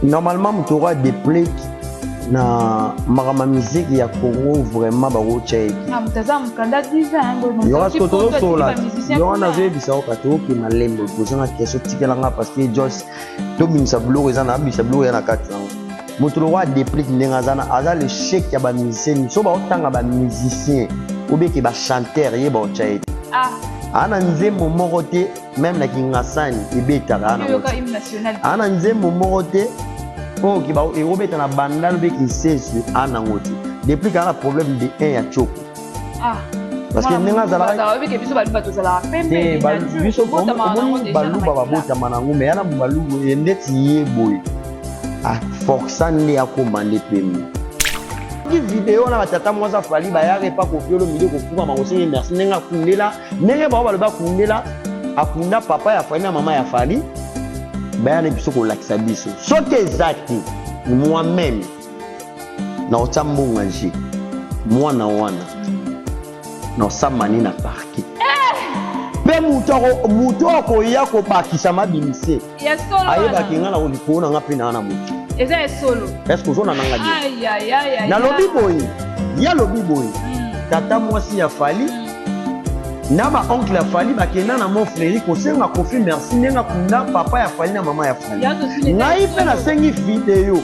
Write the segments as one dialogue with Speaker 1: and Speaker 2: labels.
Speaker 1: Normalement, tu auras des plaques na ma musique ya Congo vraiment ba roche.
Speaker 2: Ah, mtazama mkanda 10 ans.
Speaker 1: Yo asko to sola. Yo na ve bisa o kato ki malembo posanga keso tikela nga parce que Joss to binisa blog ezana bisa blog ya na kati. Moto roi des plaques ndenga zana aza le chèque ya ba musicien. So ba otanga ba musicien ou bien ki ba chanteur ye ba roche.
Speaker 2: Ah.
Speaker 1: Ana nzembo moko te même na kingasani ebetaka ana. Ana nzembo moko te oh qui va et na bandal be ki sesu ana ngoti depuis qu'il y a un problème de 1 ya choko
Speaker 2: ah
Speaker 1: parce que ninga zala
Speaker 2: ba ke biso ba to zala pembe
Speaker 1: biso baluba babota manangu me yana balubu endeti yeboy ah força ndi akomande pembe ki vidéo na batata mwaza fali ba yare pa kofiolo milieu ko fuba makosenye merci ninga kundela nenge ba kundela akunda papa ya fali na mama ya fali bayana biso kolakisa biso soki ezaki moi-même na otambonga nje mwana wana na osamani na parke mpe mutu akoya kobakisa mabimise ayebaki nga na olikolo na nga mpe na motu
Speaker 2: eza esolo
Speaker 1: eske ozona nanga nalobi boye ya lobi boye tata mwasi ya fali na ba oncle ya fali bakenda na mon frère kosenga kofi merci nenga kunda papa ya fali na mama ya fali ngai pe na sengi video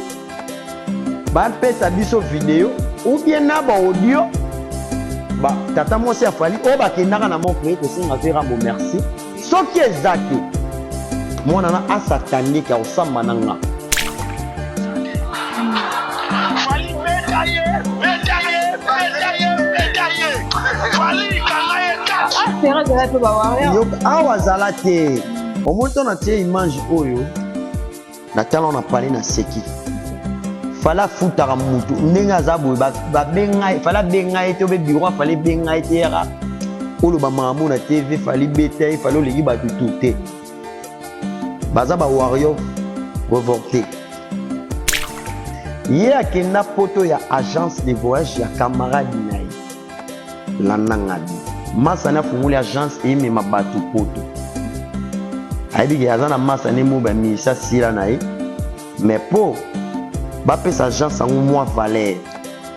Speaker 1: ba pesa biso video ou bien na ba audio ba tata mwasi ya fali o bakenda na mon frère kosenga vera mo merci soki ezaki mwana na asatandi ka osamba nanga
Speaker 3: fali
Speaker 1: awa zala te omonto na tie image oyo na tala na parler na seki fala futaka mutu ndenge aza boye babengai fala bengai te obe biro fale bengai te yaka oloba makambo na tv fali beta ye fale oleki bato tu te baza bawario revolté ye akenda poto ya agence de voyage ya camarade na ye lanangabi masa na funguli agence emema bato poto ayebiki aza na masa ne mo bamisa sila na ye mais po bapesa agence yango mwa valeur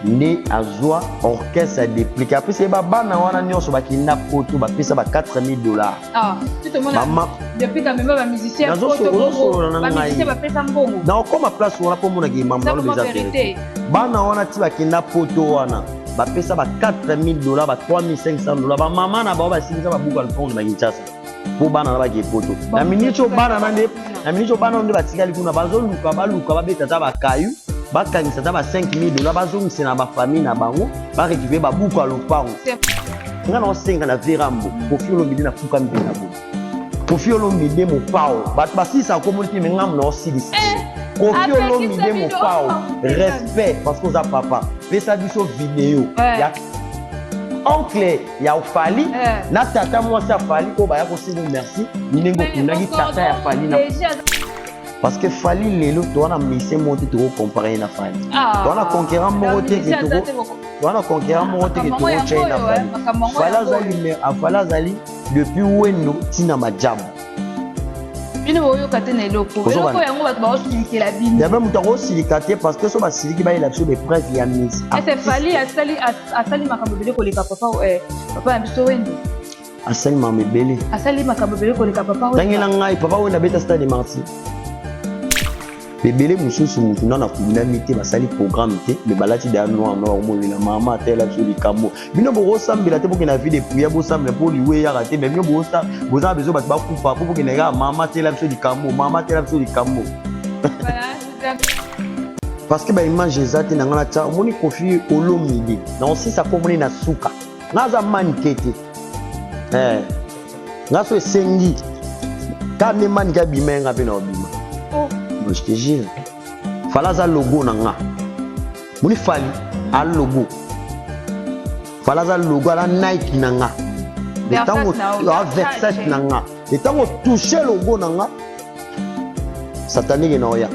Speaker 1: nde azwa orchestre dépliqué apesa ye babana wana nyonso bakenda poto bapesa ba $4000 na okoma place wana mpo monaki mambo nalobi eza verité bana wana ti bakenda poto wana bapesa ba $4000 ba $3500 ba mama na bao basilisa babuka lupongo na Kinshasa po bana na bake poto na minitio bana nde batikali kuna bazoluka baluka babeta ta bakayu bakangisa ta ba $5000 bazongisa na bafamille na bango barécupere babuka lupango nga na osenga na verambo kofi olomide na fuka mpe na bo kofi olomide mopao bato basilisa akomoli te me ngamu na osilisa kofi olomide mopao respect parce que oza papa pesa biso video ya oncle ya ofali na tata mwasi afali oyo baya kosenga merci ndenge okundaki tata ya fali na parce que fali lelo towana mise moko te tokocompare na fali towana conquérant moko te ke tokochai na fali fali azali depuis wendo ntina majamu yabe moto akosilika te parce que so basiliki bayela biso bepreuve ya mise
Speaker 2: asali makambo ebele koleka papa na biso wendo
Speaker 1: asali makambo ebele tangela ngai papa wendo abeta stade marti bebele mosusu motu nana kundami te basali programme te me balati da noir omolela mama atela biso likambo bino bokosambela te bokenda vi depuya bosambela mpo liwe eyaka te me bino bozala bezo bato bakufa mpo bokenda kaka mama atela biso likambo parce que baimage eza te na nga na tia omoni kofi olomide na osisa ko omoni na suka nga aza manike te nga so esengi ka me manike abima ye nga mpe na obima je te jure fala aza logo na nga moni fali a logo fala aza logo ala Nike na nga etango Versace na nga etango touche logo na nga satanike na oya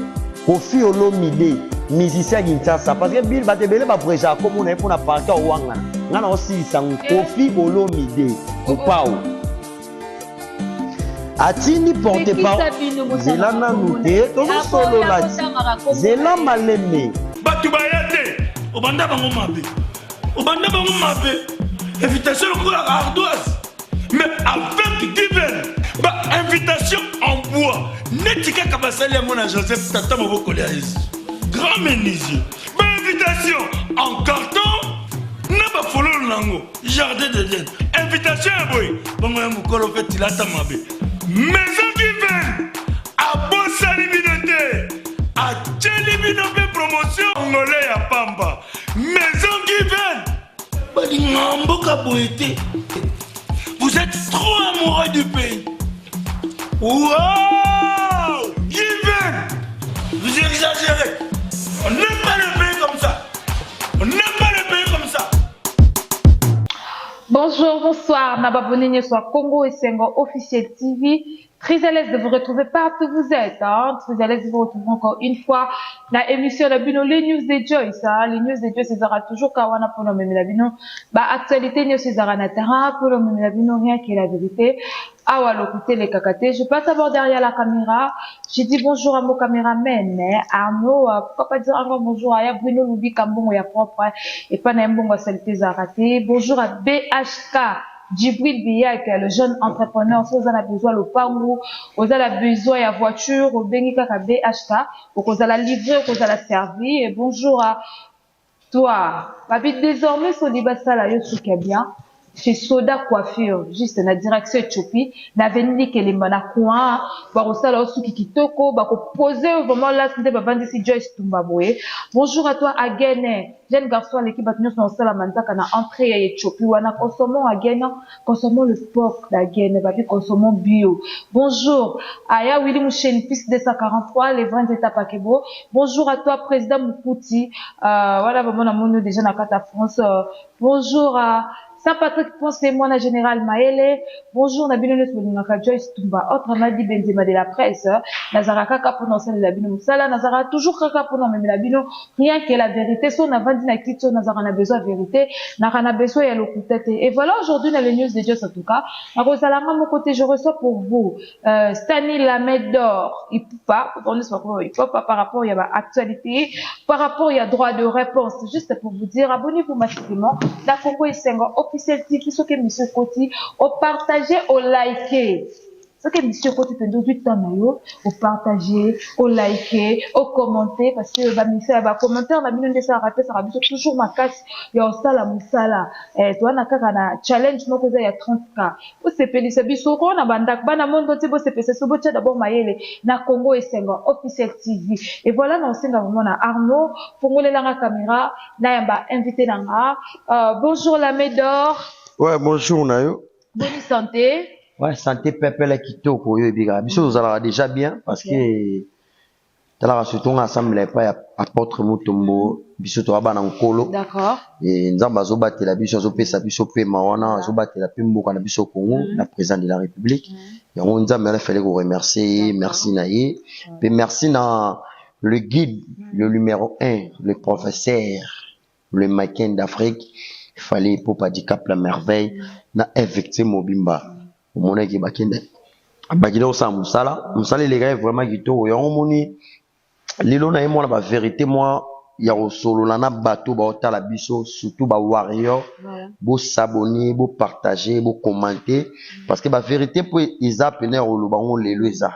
Speaker 1: kofi olomide musicien Kinshasa parce que bil bato ebele baprêche akomona ye mpona parke owangana nga na osilisa ngo kofi olomide opao atini porte par zela nanu te tozosolola ti zela maleme
Speaker 3: bato baya te obanda bango mabe invitation lokola ardoise mais avec divine invitation en bois neti kaka basali yango na Joseph tata moboko ya Yesu grand menuisier invitation en carton na bafololo nango jardin d'Eden invitation ya boy bongo ya mokolo fe tilata mabe maison divine abosali bino te atieli bino mpe promotion ngole ya pamba maison divine balinga mboka boye te. Vous êtes trop amoureux du pays. Wow! Given! Vous exagérez. On n'aime pas le pays comme ça.
Speaker 2: Bonjour, bonsoir. Nababonine soit Congo et Sengo officiel TV. Très à l'aise de vous retrouver partout où vous êtes. Très à l'aise de vous retrouver encore une fois. La émission la bino les news de Joyce. Les news de Joyce, c'est toujours kawana pour nous même la bino. Actualité news c'est Zaranatara pour nous même la bino rien qui est la vérité. Ah ouais, l'écouter les cacatés. Je passe d'abord derrière la caméra. J'ai dit bonjour à mon caméraman, Arnaud. Pourquoi pas dire encore bonjour à Bruno Loubi Kambon ya propre et pas n'importe saleté Zaraté. Bonjour à BHK. Djibril Biyak, le jeune entrepreneur, si vous avez besoin de pango, vous avez besoin de voiture, au Bengika BHK, vous allez livrer, vous allez servir. Et bonjour à toi. Babit désormais, sur les bassala, yo truc est bien. Chez Soda Coiffure, juste na direction Éthiopie, na veni que les manakoua, ba osala osuki kitoko, ba ko poser vraiment là, c'était ba bandi si Joyce Tumbaboé. Bonjour à toi Agene, jeune garçon à l'équipe battu sur osala manzaka na entrée à Éthiopie, wana consommons Agene, consommons le porc d'Agene, ba consommons bio. Bonjour Aya Willy Mouchen, fils 243, les 20 étapes à Kebo. Bonjour à toi président Mukouti, voilà vraiment na mono déjà na Kata France. Bonjour à Saint-Patrick Pensez, moi, la général Maëlle. Bonjour, Nabino Nesmolinaka Joyce Tumba. Autre Madi Benzema de la presse. Nazara Kaka pour non celle de la Bino Moussala. Nazara toujours Kaka pour non même la Bino. Rien que la vérité. So, Navandi na Kitso, Nazara na besoin de vérité. Nara besoin y a le tête. Et voilà, aujourd'hui, dans les news de Joyce en tout cas. À Rosalama, mon côté, je reçois pour vous, Stani Lamedor. Il peut pas, il peut pas par rapport, il y a actualité. Par rapport, il y a droit de réponse. Juste pour vous dire, abonnez-vous massivement. La Congo et Sengo officiel TV, ce que monsieur Koti, au partager, au liker. Ce que monsieur Koti fait 18 ans, au partager, au liker, au commenter, parce que, monsieur, commentaire, on a mis une de ça raté, ça raté, toujours ma casse, il y a un sala, moussala, toi, on a challenge, moi, il y a 30K. Vous savez, c'est biso, on a bandak, banamon, c'est beau, c'est beau, d'abord, maïele, na Congo et Sengo, officiel TV. Et voilà, on sait vraiment, on a Arnaud, pour nous, la caméra, na yamba, invité nanga, bonjour, la Médor.
Speaker 1: Ouais, bonjour, Nayo.
Speaker 2: Bonne santé.
Speaker 1: Ouais, santé peuple la kitoko yo biga. Biso vous allez déjà bien parce que tala surtout ensemble pas apôtre Mutombo biso to bana nkolo.
Speaker 2: D'accord.
Speaker 1: Et nzamba zo batela biso zo pesa biso pe mawana zo batela pe mboka na biso Congo, la président de la République. Et on nzamba la fallait vous remercier, merci naïe. Et merci na le guide, le numéro 1, le professeur, le maquin d'Afrique. Il fallait pour pas dire cap la merveille na effectuer Mobimba. Mon équipe bakende bakina osa musala les gars vraiment gito yo moni lelo na yemo la vérité moi ya osolo na bateau ba otala biso surtout ba warrior bo s'abonner bo partager bo commenter parce que ba vérité pour isa pener o bango lelo isa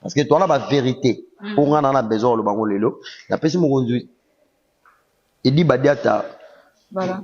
Speaker 1: parce que toi là ba vérité pour nga na besoin o bango lelo la pesi mo kondu edi badiata voilà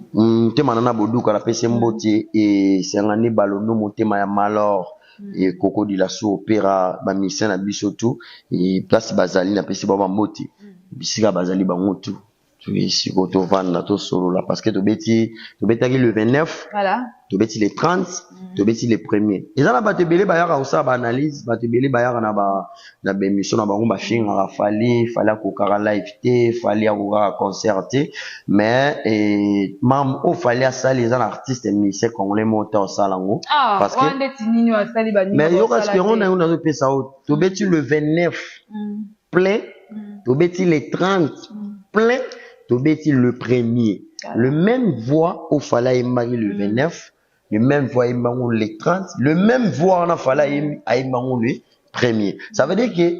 Speaker 1: tema nana boduka la pesi mboti et c'est ngani balono motema ya malor et koko di la sou opéra ba mission na biso tout et place bazali na pesi baba mboti bisika bazali bango tout tu ici ko to vanda to solo là parce que to beti le 29
Speaker 2: voilà
Speaker 1: to beti le 30 to beti le 1er et ça na ba te belé ba yaka osa ba analyse ba te belé ba yaka na ba émission na bango ba finga fallait ko kara live te fallait ko concerter mais et mam o fallait ça les artistes musiciens congolais monter au salango
Speaker 2: parce que
Speaker 1: mais yo parce que on a une pesa to beti le 29 plein to beti le 30 plein to beti le 1er le même voix au fallait Marie le 29 le même voix Imango les 30, le même voix on a fallu à Imango les premiers. Ça veut dire que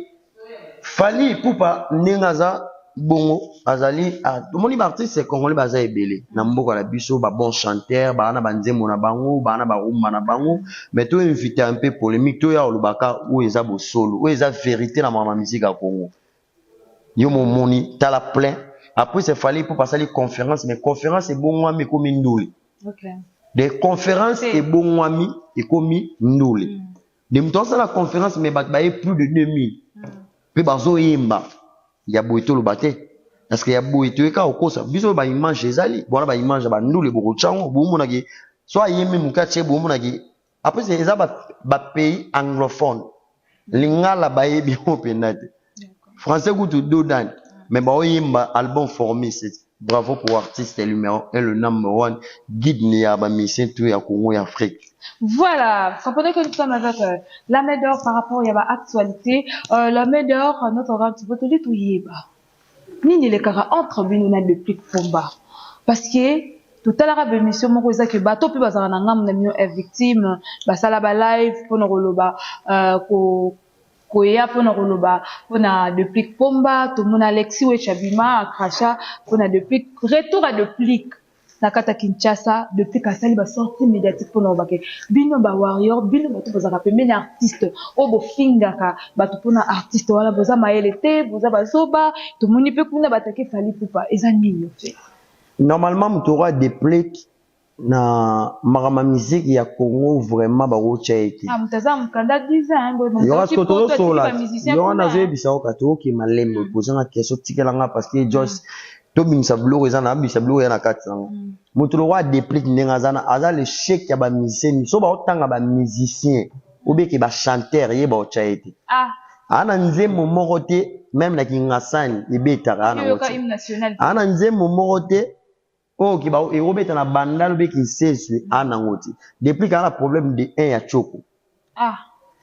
Speaker 1: Fali Poupa Nengaza Bongo Azali tout le monde artiste c'est congolais baza ebele na mboka la biso ba bon chanteur ba na banzemo na bango ba na ba rumba na bango mais to invité un peu polémique to ya olubaka ou eza bo solo ou eza vérité na ma musique à Congo yo mon moni ta la plein après c'est Fali pour passer les conférences mais conférence est bon moi mais comme ndoli
Speaker 2: OK
Speaker 1: des conférences est bon moi mi et comme ndoli de mto ça la conférence mais ba plus de 2000 puis bazo yimba ya boito lo bate parce que ya boito ka okosa biso ba image ezali bona ba image ba ndule boko chango bo mona ki soit yemi mukache bo mona ki après c'est ça ba pays anglophone lingala ba yebi openate français kutu dodan mais ba oyimba album formé c'est bravo pour artiste numéro 1 le number 1 guide ni ya ba mission tout ya Congo et Afrique.
Speaker 2: Voilà, comprenez que nous sommes avec la Médor par rapport à l'actualité. La Médor, notre grand petit peu tout yéba. Nini les cara entre binuna de plus combat. Parce que tout à l'heure, l'émission, mon cousin que bateau puis bazar na ngam na mio est victime. Basala ba live pour nos roloba koya pour nos roloba pour na depuis combat. Tout mon Alexis ou Chabima Kracha pour na depuis retour à depuis. Nakata Kinshasa depuis kasali ba sortie médiatique pour nos bino ba warrior bino ba to bazaka pembeni artiste o bo fingaka ba to pona artiste wala boza maelete boza bazoba to moni pe kuna batake Fali Poupa eza nini fait
Speaker 1: normalement mutora des plaques na marama musique ya Congo vraiment ba rocha été
Speaker 2: mutaza mukanda 10 ans
Speaker 1: il y aura toto sola il y aura nazo bisa okato ki malembo posanga question tikelanga parce que Joyce to bimisa blog ezana bimisa blog yana katanga mutu lo wa déplique ndengazana aza le chèque ya ba musicien so ba otanga ba musicien obeke ba chanteur ye ba ochaete ana nzembo moko te même na kingasani ebetaka ana nzembo moko te o ki ba ebeta na bandalo beki seswe ana ngoti depuis kana problème de 1 ya choko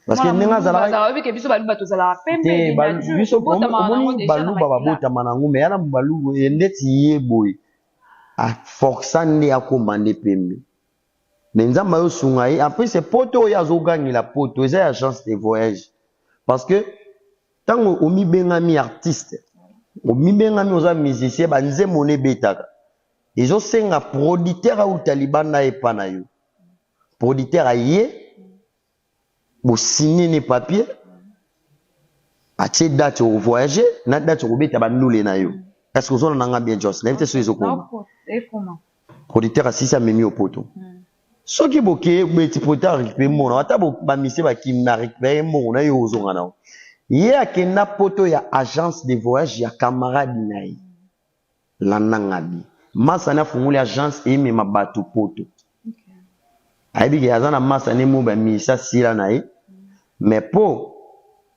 Speaker 1: parce que ndengazala
Speaker 2: obeke biso baluba tozala pembe
Speaker 1: biso omoni baluba babota manangu mais yana baluba endeti yeboy a forçande akoma nde pembe mais nzamba yo sunga ye après c'est poto ya zogangi la poto eza agence de voyage parce que tango omi bengami artiste omi bengami oza musicien banze mone betaka ezo senga producteur au Taliban na epana yo producteur aye bo signer les papiers atie date au voyager na date au beta bandule na yo est-ce que vous en avez bien Joss n'invite sur les okoma producteur assisi a memi au poto soki boke beti producteur récupérer mon ata ba mise ba kimna récupérer mon na yo ozonga na ye akenda poto ya agence de voyage ya camarade nayi lanangabi masa na funguli agence et mema bato poto aibi ke azana masa ne mo ba misa sila nayi mais po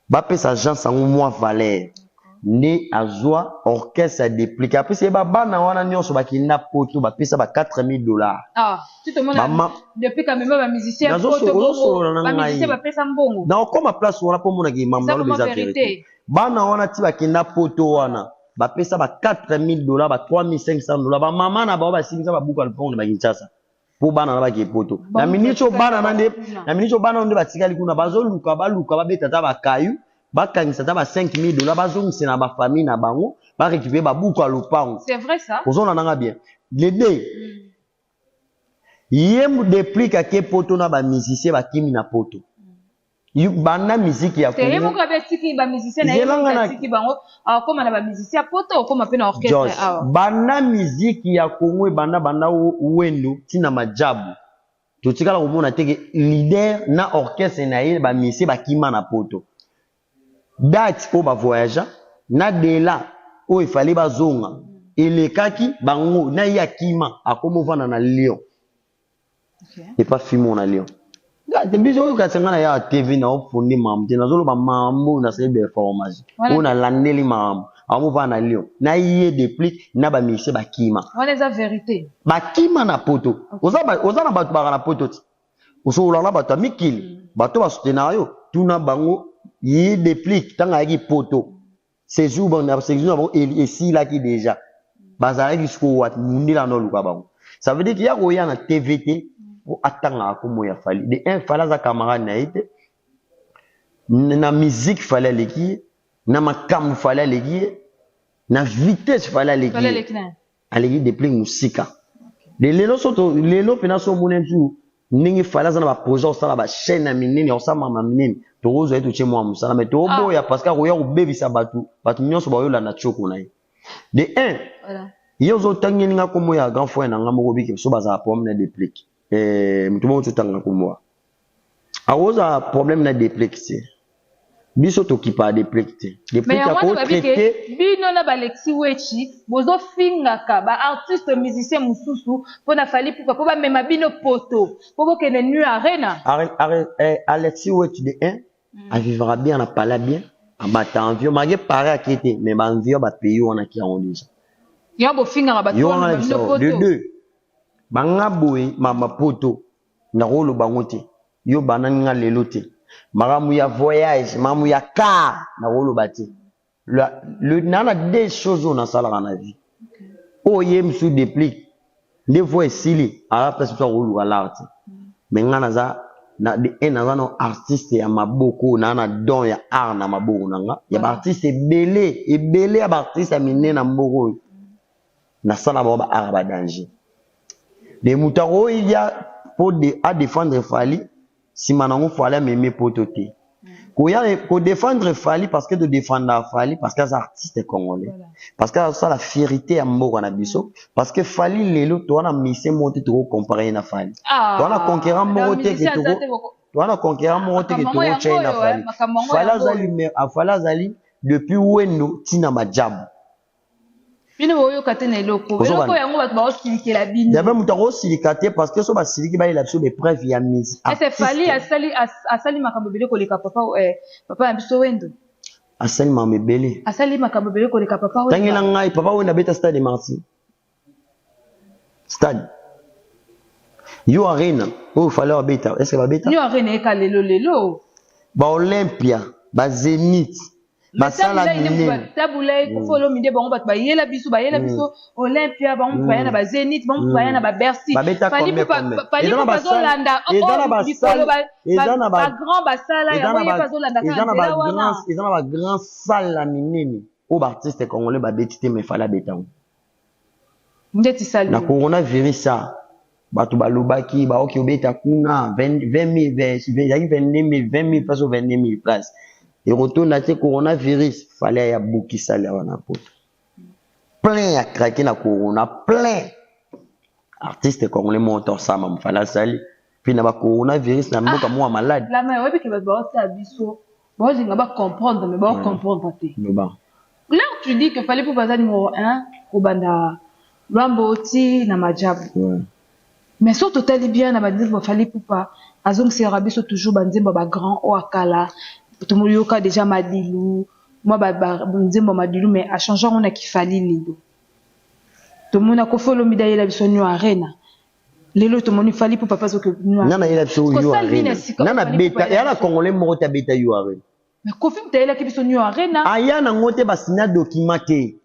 Speaker 1: ba pesa agence en mois valeur ne azwa orchestre dépliqué après c'est ba bana wana nyonso ba kinna poto ba pesa ba $4000
Speaker 2: tout le monde depuis quand même ba musicien poto ba musicien ba pesa mbongo
Speaker 1: na okoma place wana po mona ki mamna lo beza vérité bana wana ti ba kinna poto wana ba pesa ba $4000 ba $3500 ba mama na ba simisa ba buka le pont ba Kinshasa pour bana na ba ki poto na minicho bana nde batikali kuna bazoluka baluka ba beta ta ba kayu bakangisa ta ba $5000 bazongisa na ba famille na bango ba récupérer ba buka lopango
Speaker 2: c'est vrai ça
Speaker 1: ozona nanga bien les deux yem déplique ke poto na ba musicien ba kimi na poto bana musique ya
Speaker 2: Congo c'est ko ba tiki ba musicien na tiki bango comme na ba musicien poto comme pe na orchestre
Speaker 1: bana musique ya Congo bana wendo tina majabu totikala komona teke leader na orchestre na ye ba musicien ba kima na poto date o ba voyage na dela o il fallait bazonga elekaki bango na ya kima akomovana na Lyon et pas filmé na Lyon de biso ka sengana ya TV na ofundi mamte na zolo ba mambo na se de formation ona landeli mam amovana na Lyon na ye déplique na ba mise ba kima
Speaker 2: on est la vérité
Speaker 1: ba kima na poto oza na bato ba na poto ti osola na bato mikili bato ba soutenayo tuna bango yi déplique tanga ki poto séjour bon na séjour bon et si là qui déjà bazara ki sko wat mundi la no luka bango ça veut dire qu'il y a roya na TVT pour attendre comme ya fali de un fala za camarade na été na musique fallait l'équipe na makam fallait l'équipe na vitesse fallait l'équipe alegi depuis musika les lelo soto lelo pena so monentu ningi fala za na ba projet ça ba chaîne na minini ça mama minini to rozo eto che moi musala mais to boya parce que roya ko bebisa batu nyonso ba yo la na choko na de un voilà yozo tangeni nga komo ya grand frère na nga moko biki so baza problème na déplique mtumo tutanga komo awoza problème na déplique c'est biso to ki pa déplique déplique ya ko traiter
Speaker 2: bino na balexi wechi bozo finga ka ba artiste musicien mususu pona fali pour ba mema bino poto pour que ne nu arena
Speaker 1: Alexis wechi de 1 a vivra bien na pala bien en battant vieux magé paré à quitter mais ba vieux ba pays on a qui a déjà
Speaker 2: Yabo finga ba poto
Speaker 1: de deux banga boy mama poto na rolo bangote yo bananga lelote maramu ya voyage mamu ya car na rolo bati le nana des choses on a ça dans la vie o yem sous déplique des fois sili ara place to rolo à l'art mais ngana za na de enazano artiste ya maboko na don ya art na maboko nanga ya artiste belé ya artiste amine na mboko na sala ba araba danger de mutaro il y a pour à défendre Fali si manango Fali meme pototé ko défendre Fali parce que de défendre Fali parce que c'est artiste congolais voilà. Parce que ça la fierté à moko na biso parce que Fali lelo to na mise monte to comparer na Fali to na conquérant monte que to na conquérant monte que to chaina Fali Fala zali depuis wendo tina majabu
Speaker 2: bino boyo katene loko yango bat ba osilike la bino
Speaker 1: ya ba mutaro silikate parce que so ba siliki ba ila biso des preuves ya musique
Speaker 2: c'est Fali asali makambo bele ko leka papa na biso wendo
Speaker 1: asali makambo bele
Speaker 2: makambo bele ko leka papa wendo
Speaker 1: tangela ngai papa wenda beta stade Marti stade yo arena o fallait wa beta est-ce que ba beta
Speaker 2: yo arena eka lelo
Speaker 1: ba Olympia ba Zénith basala
Speaker 2: minene tabula ko folo mide bango bat ba yela biso Olympia bango pa yana ba Zénith bango pa yana ba Bercy Fali pa bazolanda ba grand basala ya boye bazolanda ka
Speaker 1: ezana ba grand salle minene o ba artiste congolais ba betité me fala betango
Speaker 2: ndeti sali
Speaker 1: na coronavirus ça batu balobaki ba oki obeta kuna 20 000 places 22 000 places et retourne à ce coronavirus fallait ya bouki sale wana poto plein à craquer na corona plein artiste congolais montant ça mam fala sali puis na ba coronavirus na mboka moi malade
Speaker 2: la mais oui que ba ça biso bon je pas comprendre mais bon comprendre pas là tu dis que fallait pour bazar numéro 1 au banda Lwamboti na majabu mais surtout tali bien na ba dire fallait pour pas azong sera biso toujours banzemba ba grand o akala Tumuyoka déjà Madilu, moi nzembo Madilu mais a changé on a qui Fali lido. Tout le monde a kofolo midaye la biso New Arena. Lelo tout le monde Fali pour papa que New Arena.
Speaker 1: Nana ila biso New Arena. Nana beta ya la congolais moko ta beta New Arena.
Speaker 2: Mais kofi mtaye la kibiso New Arena.
Speaker 1: Aya na ngote ba sina documenté.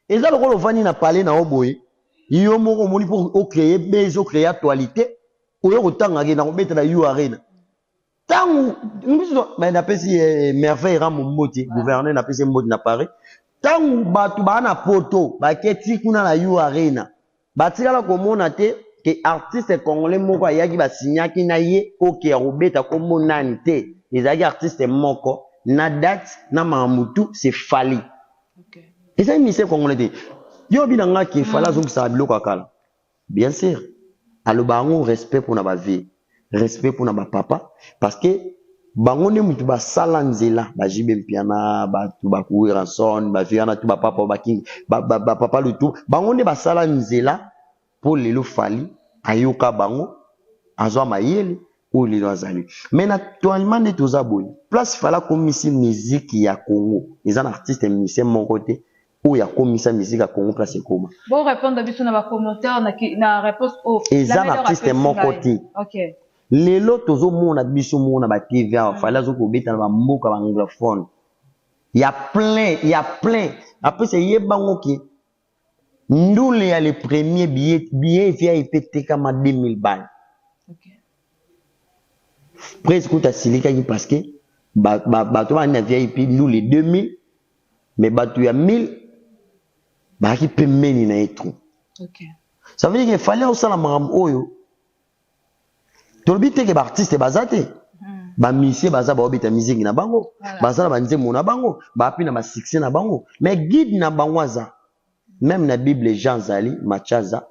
Speaker 1: Eza lokolo vani na parler na oboye. Yo moko moni pour créer bezo créer actualité. Oyo kotanga ke na beta na New Arena. Tangu mais na pesi merveille ramu moti gouverneur na pesi moti na Paris tangu batu bana poto baketi kuna na New Arena batika la komona te que artiste congolais moko ayaki ba signaki na ye OK robeta komo nani te ezaki artiste moko na date na mamutu c'est Fali OK et ça mise congolais te yo binanga ki fala zongi sa biloko akala bien sûr alobango respect pour na ba vie respect pour na ba papa parce que bango ne mutu ba sala nzela ba jibe mpiana ba tu ba courir son ba viana tu ba papa ba king ba papa le tout bango ne ba sala nzela pour lelo Fali ayoka bango azwa mayele ou lelo azali mais naturellement ne toza boy place fala komisi musique ya Congo les artistes musiciens mon côté ou ya komisa musique ya Congo place koma
Speaker 2: bon répondre biso na ba commentaire na réponse au
Speaker 1: les artistes mon côté
Speaker 2: OK
Speaker 1: lelo tozo mona biso mona ba TV fala zo ko beta ba mboka ba anglophone il y a plein après c'est yebango ki ndule ya le premier billet VIP teka ma 2000 balles
Speaker 2: OK
Speaker 1: presque tout a silika parce que bato ba na VIP nous les 2000 mais bato ya 1000 ba ki pemeni na etu.
Speaker 2: OK.
Speaker 1: Ça veut dire qu'il fallait aussi la maram oyo. Tolbi te ke ba artiste bazate. Ba musicien baza ba obita musique na bango. Baza ba nzembo na bango, ba api na ba succès na bango. Mais guide na bango aza. Même na Bible Jean Zali Machaza.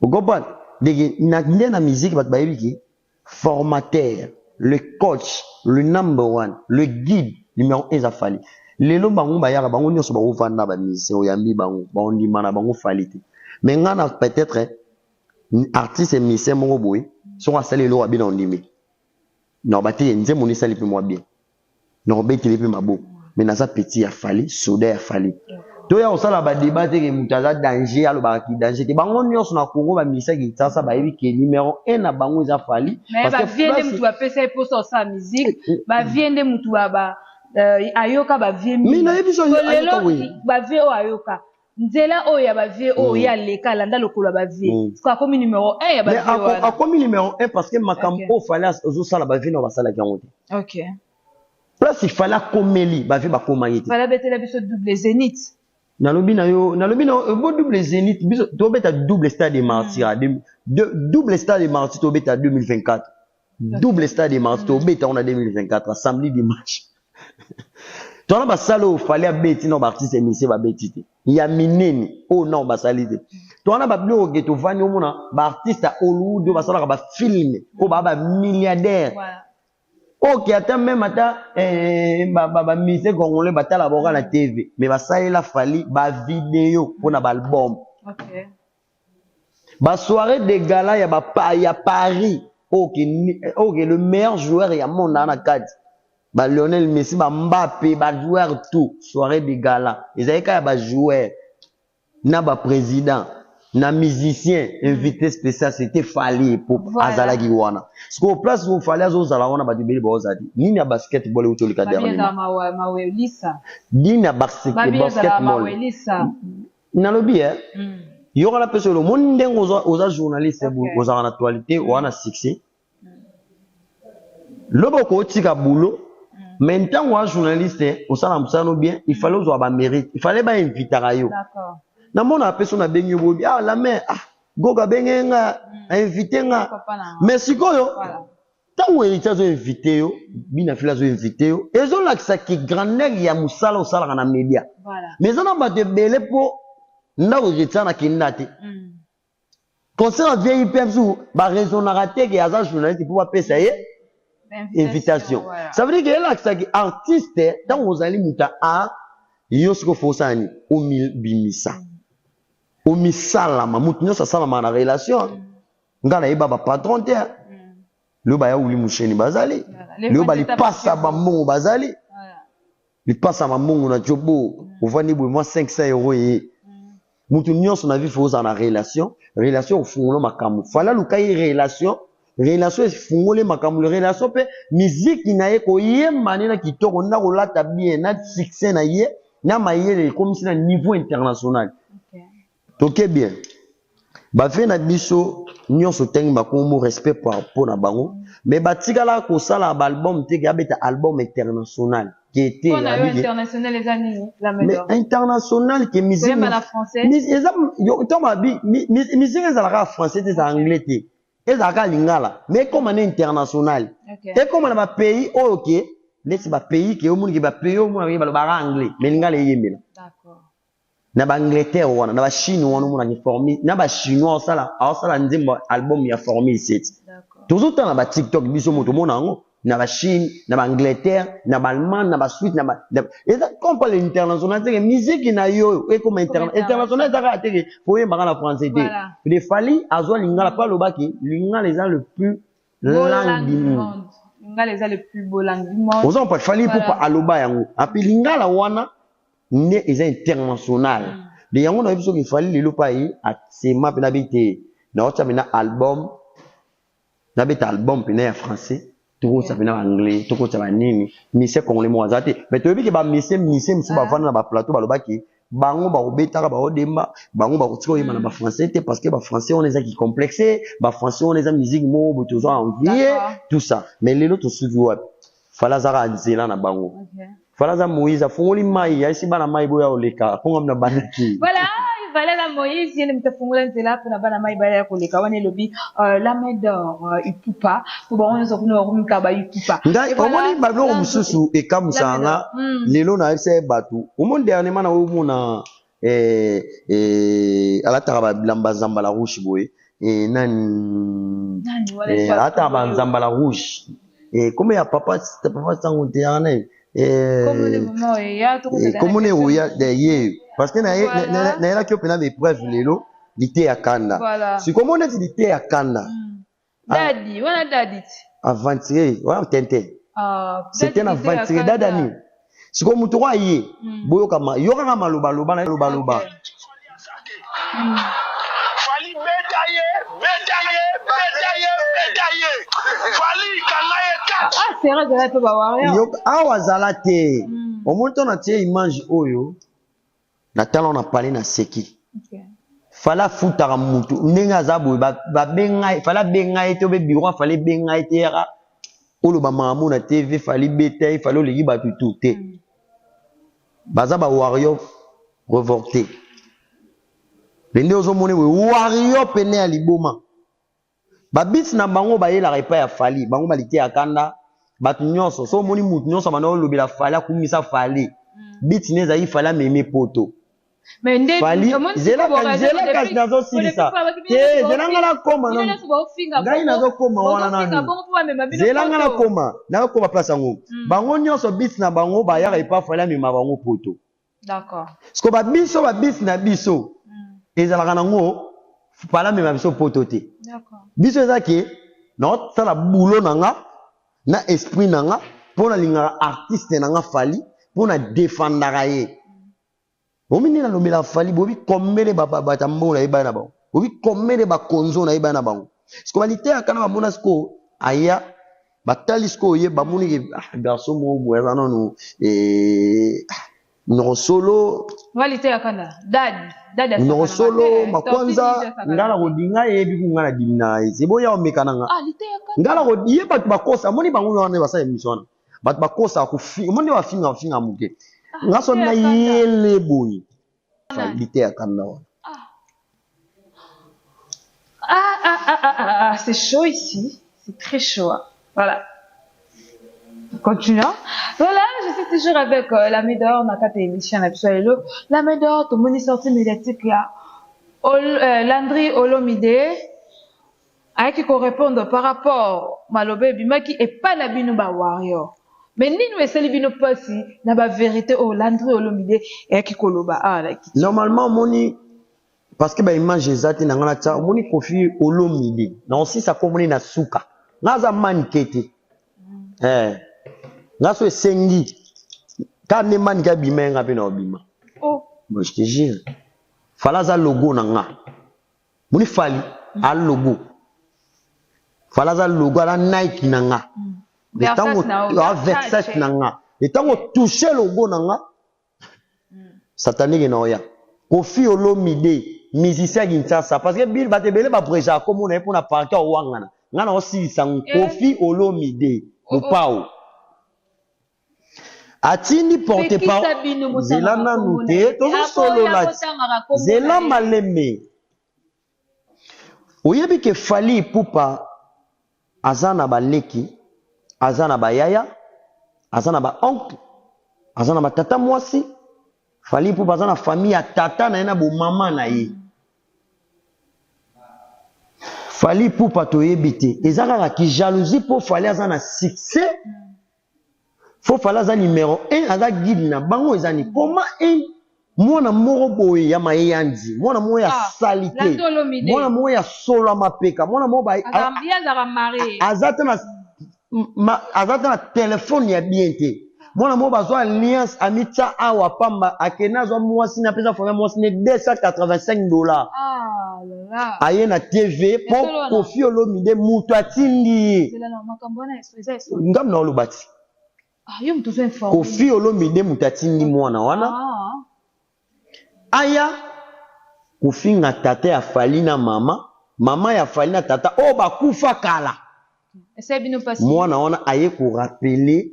Speaker 1: Vous comprenez? Na musique bato ba yebiki formateur, le coach, le number one, le guide numéro 1 za fali. Lelo bango ba yaka bango nyoso ba ovanda ba musicien oyambi bango, ba ondima na bango falite. Mais ngana peut-être artiste et musicien mongo boy sont à saler lo abi na ondimi. Non bati nze moni sali pe moi bien. Non beti pe mabo. Mais na sa petit a fali, soda a fali. To ya osala ba débat ke mutaza danger alo ba ki danger te bango nyonso na Congo ba musicien ki tsasa ba yebi ke numéro 1 na bango za fali
Speaker 2: parce que viende mutu ba pesa pour sa musique, ba viende mutu ba ayoka ba vie mi.
Speaker 1: Mais na yebi so ayoka we.
Speaker 2: Ba vie o ayoka. Nzela o ya ba vie o ya leka landa lokolo ba vie. Kwa komi numéro 1 ya ba vie.
Speaker 1: Mais a komi numéro 1 parce que makambo fallait ozo sala ba vie no ba sala kangote.
Speaker 2: OK.
Speaker 1: Plus il fallait komeli ba vie ba komayete.
Speaker 2: Fallait betela biso double zénith.
Speaker 1: Nalobi na bo double zénith biso to beta double stade de martyr double stade de martyr to beta 2024. Double stade de martyr to beta on a 2024 samedi dimanche. Tona ba salo fallait beti no ba artiste émission ba betite. Ya mineni oh non ba salite. Tona ba blo ke to vani omona ba artiste Hollywood ba sala ba film ko ba milliardaire.
Speaker 2: Voilà.
Speaker 1: OK, attends même ata ba musicien congolais batala boka na TV mais ba salela fali ba vidéo pour na ba album.
Speaker 2: OK.
Speaker 1: Ba soirée de gala ya Paris. OK, le meilleur joueur ya monde na kati. Ba Lionel Messi, ba Mbappé, ba joueur tout, soirée de gala. Ezalika ba joueur na ba président, na musicien invité spécial c'était Fali pour Azala Giwana. Ce qu'on place où Fali Azala wana ba dibeli ba ozadi. Nini ya basketball ou tolika derrière.
Speaker 2: Ba mawelisa.
Speaker 1: Nini ya basketball. Na lobi il y aura la personne le monde aux journalistes aux en actualité ou en succès. Lobo ko tika boulot. Maintenant, un journaliste, au sein de bien, il fallait avoir un mérite. Il fallait pas inviter à Rayo.
Speaker 2: D'accord.
Speaker 1: Na mon personne a bengi bobi. Ah, la mère, goga bengenga, invité nga. Mais si quoi yo? Tant où il t'a invité yo, bien fait la invité yo. Et ont là que ça qui grandeur ya musala au sala na média.
Speaker 2: Voilà.
Speaker 1: Mais on a pas de belé pour na où il t'a na kinate. Concernant vieille personne, ba raison na raté que ya journaliste pour pas payer. Invitation. Voilà. Ça veut dire que là, que artiste, dans vos allez muta a, yosko fosani, au mil bimisa. Au misala, ma moutinyo sa salama na relation. Ngana iba ba patron te. Le ba ya uli musheni bazali. Le ba li passa ba mongo bazali. Li passa ba mongo na jobo. Ovani bo moi 500 € ye. Moutinyo son avis fosa na relation. Relation fungo makamu. Fala lukai relation. Relation fungole makambo relation pe musique na ye ko yemba na kitoko na ko lata bien na succès na ye na mayele comme si na niveau international. OK. Toke bien. Ba fe na biso nyonso tengi ba ko mo respect par rapport na bango mais batika la ko sala ba album te ga beta album international qui était
Speaker 2: international les années la
Speaker 1: mais international qui musique
Speaker 2: même la français.
Speaker 1: Yo to ma bi musique ezalaka français des anglais te. Ezaka lingala mais comme on est international et comme on a un pays OK laisse ba pays que au monde qui ba pays au monde ba anglais mais lingala yembela
Speaker 2: d'accord
Speaker 1: na ba Angleterre wana na ba Chine wana mo na formé na ba chinois sala nzembo album ya formé ici d'accord toujours temps na ba TikTok biso moto mona ngo na ba Chine na ba Angleterre na ba Allemagne na ba Suisse na ba et comme pas l'international c'est musique na yo et comme international ça ka te faut yemba na français te il fallait azwa lingala pas lobaki lingala les le plus langue du monde
Speaker 2: lingala les le plus beau langue du monde
Speaker 1: on pas fallait pour pas aloba yango api lingala wana ne is international de yango na biso qu'il fallait le pays a sema pe na bité na ota na album na beta album pe na français tout ça vient en anglais tout ça va nini mais c'est congolais moi zate mais tu veux que ba musicien musu ba vendre na ba plateau ba lobaki bango ba obetaka ba odemba bango ba kotika oyema na ba français te parce que ba français on les qui complexé ba français on les musique mo botozo envier tout ça mais lelo to suivi wapi fala zaka nzela na bango fala za Moïse afungoli mai ya isi bana mai boya oleka konga mna banaki
Speaker 2: voilà voilà la Moïse yene mtafungula nzela pona bana mai baya koleka wane lobi la main d'or ipupa pour bon on kuno kumika ba ipupa
Speaker 1: ngai omoni bablo mususu ekamusanga lelo na ese batu omonde dernièrement na omona alataka ba bilamba zambala rouge boye nani alataka ba zambala rouge comme ya papa sango te yana comme ne oya de parce que na ela ki opena des preuves lelo lité ya kanda si comme on dit lité ya kanda
Speaker 2: dadi wana dadi
Speaker 1: aventuré wana tente c'était un aventuré dadani si comme mutu kwa ye boyo kama yoka maloba loba na loba loba
Speaker 4: fali médaillé fali kangaye ka
Speaker 2: c'est vrai de la pe ba wario
Speaker 1: yo awazala te omuntu na tie image oyo na tala on a parlé na seki fala futaka mutu ndenge azabu ba benga fala benga ete be bureau fala benga ete ya olo ba mamu na TV fali beta fala legi ba tutu te baza ba warrior revolté bende ozo mone we warrior pene ya liboma ba bits na bango ba yela repa ya fali bango balite ya kanda batu nyonso so moni mutu nyonso bana lobela fali akumisa fali bits neza yi fala meme poto
Speaker 2: mais ndé
Speaker 1: zela kasi nazo silisa te zelanga na koma non ngai nazo koma wana nani zelanga na koma na koma place yango bango nyonso bits na bango ba ya repa fali mema bango poto
Speaker 2: d'accord
Speaker 1: sko ba bits na biso ezalaka nango pala mema biso poto te
Speaker 2: d'accord
Speaker 1: biso ezaki na sala boulot nanga na esprit nanga pona linga artiste nanga fali pona défendaka ye omini na lomela fali bobi komele baba tambo na ibana ba bobi komele ba konzo na ibana ba sko balite akana ba mona sko aya batali sko ye ba moni garçon mo boya non no solo
Speaker 2: walite akana dad
Speaker 1: no solo makwanza ngala kodinga yebi kungana dimna c'est boya omekana nga
Speaker 2: lite akana
Speaker 1: ngala kodiye batu bakosa moni bango wana basa emission batu bakosa ku moni wa finga muke ngaso na yele boy lite akana
Speaker 2: c'est chaud ici c'est très chaud voilà. Continuons. Voilà, je suis toujours avec la Médor, on a quatre émissions absolument. La Médor, tout le monde est sorti médiatique là. Landry Olomide, avec qui répondre par rapport à Malobé Bima qui est pas la Binouba Warrior. Mais ni nous essayons de nous passer, n'a pas vérité au Landry Olomide et qui koloba.
Speaker 1: Normalement, moni, parce que bah image exacte na ngana tsa, moni kofi Olomide. Non si ça comme na suka. Naza mankete. Ngaso esengi kane man ka bimenga pe na obima moi je te jure fala za logo na nga muni fali a logo fala za logo la Nike na nga letango Versace na nga letango toucher logo na nga satanique na oya Kofi Olomide musicien Kinshasa parce que Bill batebele ba prêcher comme on est pour na partir au wangana ngana aussi sang Kofi Olomide Lupao atindi porte par zela nanu te tozo solo la zela maleme oyebi ke fali pupa azana baleki azana bayaya azana ba oncle azana ba tata mwasi fali pupa azana famille ya tata na ena bo mama na ye fali pupa toyebi te ezaka ki jalousie po fali azana succès. Faut fala za numéro 1 aza guide na bango ezani comment un mwana moko boye ya mayandi mwana moko ya salite mwana moko ya solo mapeka mwana moko ba azata na téléphone ya bien te mwana moko bazwa alliance amita awa pamba akena zo mwasi na pesa fona mwasi ne $285 aye na TV pour Kofi Olomide mutu atindi ngam na olobati Kofi Olomide mutatindi mwana wana aya kofinga tata ya fali na mama ya fali na tata o bakufa kala mwana wana aye ko rappeler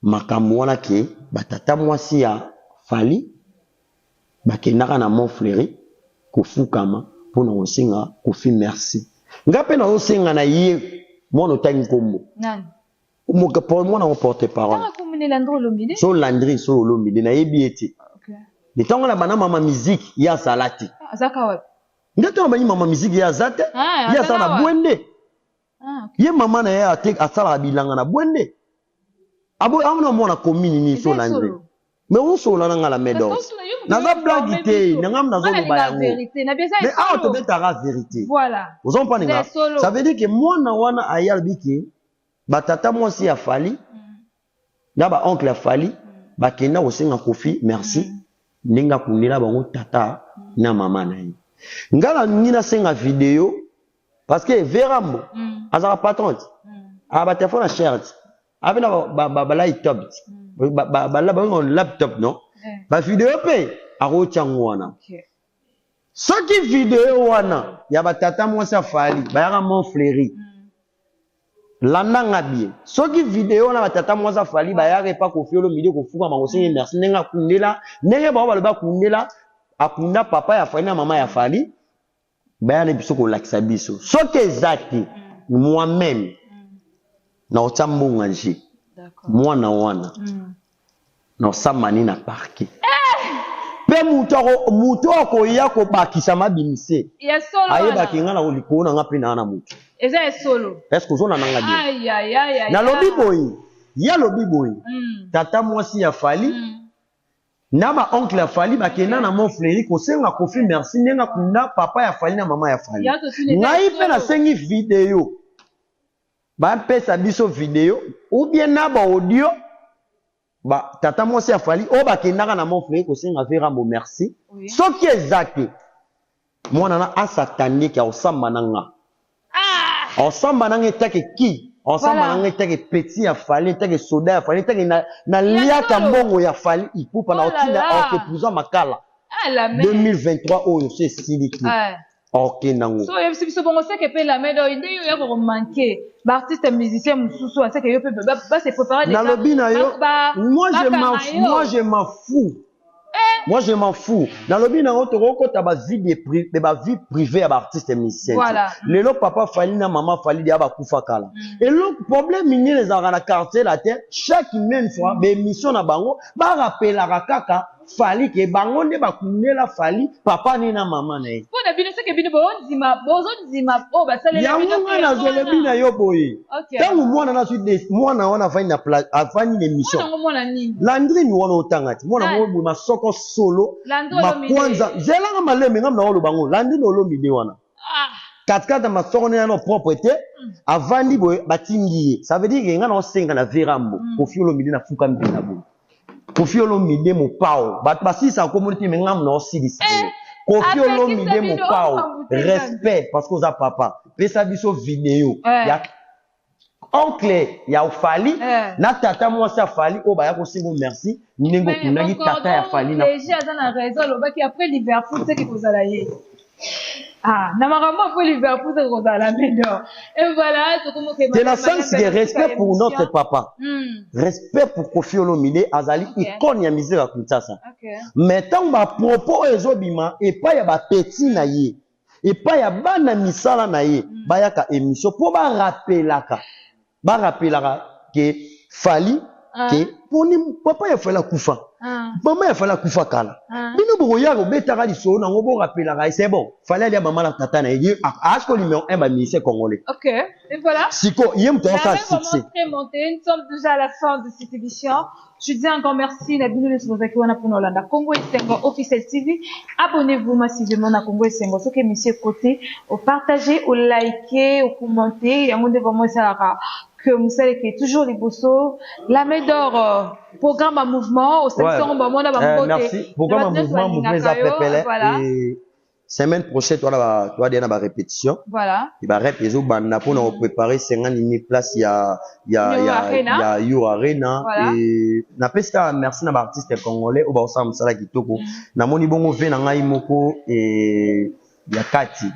Speaker 1: makambo wana ke batata mwasi ya fali bakendaka na Montfleury kofukama mpona kosenga kofi merci ngape na osenga na ye mwana otangi kombo
Speaker 2: nani
Speaker 1: mwana o porte parole so Landry so olomide na yebi ete de tango na bana mama musique ya salati
Speaker 2: azaka wapi
Speaker 1: ngato na bani mama musique ya zate ya sala bwende ye mama na ye atek asala bilanga na bwende abo amna mwana commune ni so Landry mais on so la nga la medo naza blague te nangam nazo loba yango mais ah to betara vérité
Speaker 2: voilà
Speaker 1: vous en prenez nga ça veut dire que mwana wana ayal biki batata mwasi ya fali na ba oncle ya fali bakenda osenga kofi merci ninga kunela bango tata na mama na ye ngala ngina senga vidéo parce que verambo azara patron ba téléphone cher abena ba laptop ba laptop non ba vidéo pe aro chango wana soki vidéo wana ya batata mwasi ya fali ba yaka Montfleury landanga bien soki vidéo na batata mwasa fali ba yare pa Koffi Olomide ko fuka mangosenye merci nenga kundela nenge ba baloba kundela akunda papa ya fali na mama ya fali ba yana biso ko lakisa biso soki ezaki moi-même na otambonga nje mwana wana na osamani na parquet pe muto ko ya ko bakisa mabimise ayeba kinga na olikona nga pe na muto
Speaker 2: eza solo
Speaker 1: est-ce que zona nanga bien
Speaker 2: aïe aïe aïe
Speaker 1: na lobi boy ya lobi boy tata mwasi ya fali na ba oncle ya fali bakenda na Montfleury ko senga Koffi merci nenga kunda papa ya fali na mama ya fali ngai pe na sengi vidéo ba pesa biso vidéo ou bien na ba audio ba tata mwasi ya fali o bakenda na Montfleury ko senga verambo merci soki ezaki mwana na asatani ka osamba nanga ensemble nange take ki ensemble nange take petit ya fali take soda ya fali take na lia kambongo ya fali ipupa na otina okupuza makala 2023 oyo c'est siliki OK nango
Speaker 2: so yebisi biso bongo seke pe la medo inde yo ya ko manquer ba artiste musicien mususu aseke yo pe ba se préparer
Speaker 1: des na lobi na yo moi je m'en fous moi je m'en fous dans le bien on te rencontre ba vie privée à artiste musicien
Speaker 2: voilà
Speaker 1: le papa fali na maman fali dia ba kufa kala et le problème mini les en quartier la terre chaque même fois be mission na bango ba rappela kaka fali ke bango nde ba kunela fali papa ni na maman na ye
Speaker 2: po na bino seke bino bozo nzima o ba salela
Speaker 1: ya munga na zole bina yo boye tangu mwana na suite mwana wana fani na place afani l'émission Landry mi wana otangati mwana mo masoko solo makwanza zelanga maleme ngam na olo bango Landry no Olomide wana katkata masoko na no propriété avandi boye batingiye ça veut dire que ngana osenga na verambo Koffi Olomide na fuka mbina bo Koffi Olomide mo pao basi sa communauté ngam na osidisi Koffi Olomide mo pao respect parce que oza papa pesa biso vidéo ya oncle ya fali na tata mwasi ya fali o ba ya ko singo merci ningo kunaki tata ya fali na
Speaker 2: déjà dans la raison lobaki après Liverpool c'est que vous allez na makambo après Liverpool c'est que la medo et voilà
Speaker 1: c'est la sens de respect pour notre papa respect pour Koffi Olomide azali icône ya musique ya Kinshasa mais tant ba propos ezobima et pas ya ba petit na ye et pas ya bana misala na ye ba ya ka émission pour ba rappelaka que fali que poni papa ya fala kufa maman ya fala kufa kala bino boko ya ko betaka liso na ngo bo rappelaka c'est bon fallait aller maman la tata na ye asko numéro 1 ba ministre congolais
Speaker 2: OK et voilà
Speaker 1: siko yem to ça succès
Speaker 2: nous sommes déjà à la fin de cette émission. Je dis encore merci na bino les bozaki wana pour Holanda Congo Esengo officiel TV. Abonnez-vous massivement na Congo Esengo ce que monsieur côté au partager au liker au commenter et on devrait vraiment ça que vous savez que toujours les bossos la Médor programme à mouvement au section
Speaker 1: merci programme à mouvement ça pepele et semaine prochaine toi dire na ba répétition
Speaker 2: voilà
Speaker 1: et ba rep ezo banda pour nous préparer 50 000 places il y a Yo Arena et na pesta merci na ba artiste congolais au ba osam sala kitoko na moni bongo ve na ngai moko et ya kati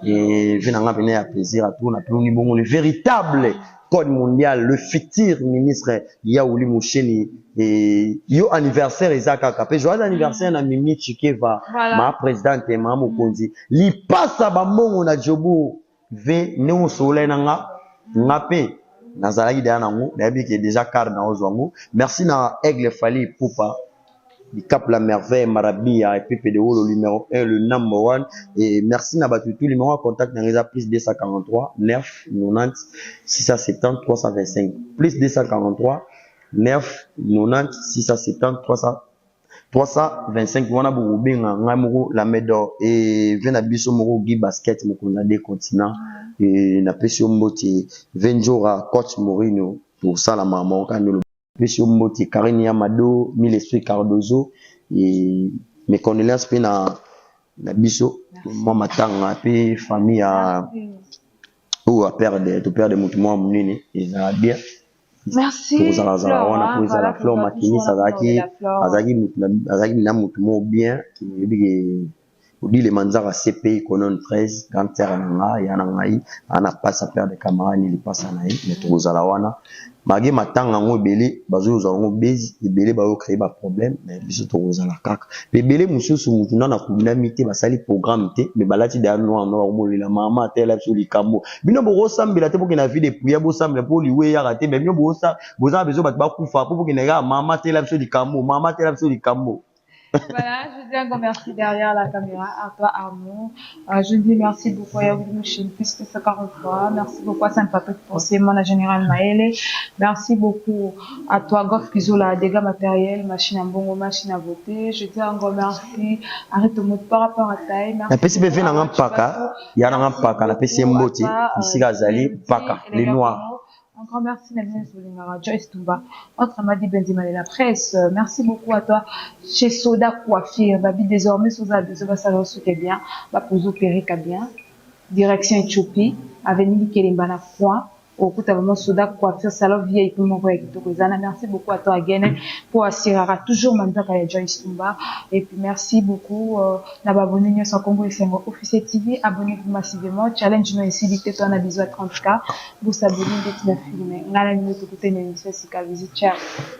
Speaker 1: et ve na nga venir à plaisir à tout na ploni bongo le véritable code mondial le futur ministre Yaouli Moucheni et yo anniversaire ezaka kapé joyeux anniversaire na Mimi Chikeva ma présidente ma mokonzi li passa ba mbongo na jobu ve ne soleil na nga pe nazalaki derrière nango nayebi ke déjà car na ozwango merci na Aigle Fali Poupa du Cap la Merveille Marabia et PP de le numéro 1 le number 1 et merci na batu tout numéro contact na résa plus 243 9 90 670 325 plus 243 9 90 670 325 wana bo benga ngamoko la médaille et vena biso moko gi basket moko na des continents et na pesio mboti venjora coach Mourinho pour ça la maman quand le pesio mboti Karine Amado mille esprit Cardozo et mes condoléances pe na biso moi matanga pe famille à ou à perdre mutu moi munene et ça bien.
Speaker 2: Merci.
Speaker 1: Pour la fleur makini azaki na mutu mo bien qui dit les manzara CPI konon 13 grand terre na ya na ngai ana passa père de camarade il passe na mais to za la wana magi matanga ngo belé bazo za ngo bezi belé ba yo créer ba problème mais biso to za la kaka belé mususu mutu na kubinamité basali programme té mais balati da no mo la mama tela sur likambo bino bo sambela te pokina vie de prière bo sambela pour liwe ya raté mais bino bo sa boza bezo bat ba kufa pour pokina ga mama tela sur likambo mama tela sur likambo.
Speaker 2: Voilà, je dis un grand merci derrière la caméra à toi Armand. Je dis merci beaucoup à Yaouli Moucheni plus que 43. Merci beaucoup à Saint-Papa pour ses la générale Maëlle. Merci beaucoup à toi Goff Kizola, dégâts matériels, machine à bongo, machine à voter. Je dis un grand merci. Arrête ton mot par rapport à taille.
Speaker 1: La PCB vient en paka, il y a un paka, la PCB mboti, ici Gazali, paka, les noirs.
Speaker 2: Un grand merci, Joyce Toumba, entre Amadi Benzema et la presse. Merci beaucoup à toi, chez Soda Coiffure. Babi, désormais, Soda, va salon soutien bien, va poser Périca bien. Direction Éthiopie, Avenue Kelimbana Point. Au coup, vraiment Soda Coiffure, salon vieille pour mon voyage. Merci beaucoup à toi, Again, pour Assirara, toujours Mandaka et Joyce Toumba. Et puis, merci beaucoup, d'abonner sur Congo et Sengo Officiel TV. Abonnez-vous massivement. Challenge nous ici, toi, on a besoin de 30K. Vous abonnez dès que tu l'as filmé. On a la minute pour écouter une émission, c'est qu'à visiter. Ciao.